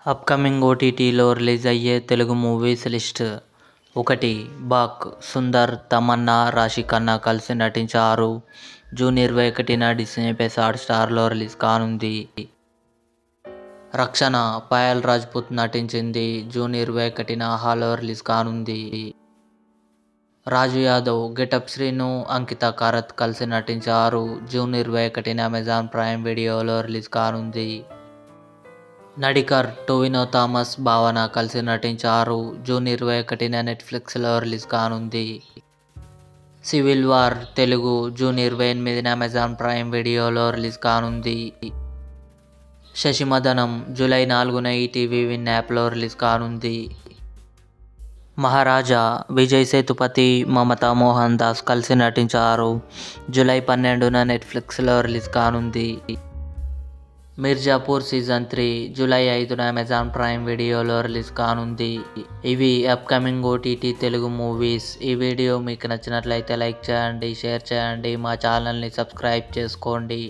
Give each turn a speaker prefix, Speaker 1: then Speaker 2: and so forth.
Speaker 1: Upcoming ఓటీటీలో release అయ్యే Telugu movies list. 1. Baak. Sundar, Tamannaah, Raashi Khanna కలిసి నటించారు. జూన్ 21న డిస్నీ+ హాట్‌స్టార్లో రిలీజ్ కానుంది. రక్షణ. పాయల్ రాజ్‌పుత్ నటించింది. జూన్ 21న ఆహాలో రిలీజ్ కానుంది. రాజు యాదవ్. గెటప్ శ్రీను, అంకిత కారత్ కలిసి నటించారు. జూన్ 21న అమెజాన్ ప్రైమ్ వీడియోలో రిలీజ్ కానుంది. నడికర్. టొవినో థామస్, భావన కలిసి నటించారు. జూన్ 21న నెట్‌ఫ్లిక్స్‌లో రిలీజ్ కానుంది. Civil war Telugu. జూన్ 28న అమెజాన్ ప్రైమ్ వీడియోలో రిలీజ్ కానుంది. శశిమదనం. జూలై 4న ఈటీవీ విన్ యాప్లో రిలీజ్ కానుంది. మహారాజా. విజయ్ సేతుపతి, మమతా మోహన్ దాస్ కలిసి నటించారు. జూలై 12న నెట్‌ఫ్లిక్స్‌లో రిలీజ్ కానుంది. మిర్జాపూర్ సీజన్ 3 జూలై 5న అమెజాన్ ప్రైమ్ వీడియోలో రిలీజ్ కానుంది. ఇవి అప్కమింగ్ ఓటీటీ తెలుగు మూవీస్. ఈ వీడియో మీకు నచ్చినట్లయితే లైక్ చేయండి, షేర్ చేయండి, మా ఛానల్ని సబ్స్క్రైబ్ చేసుకోండి.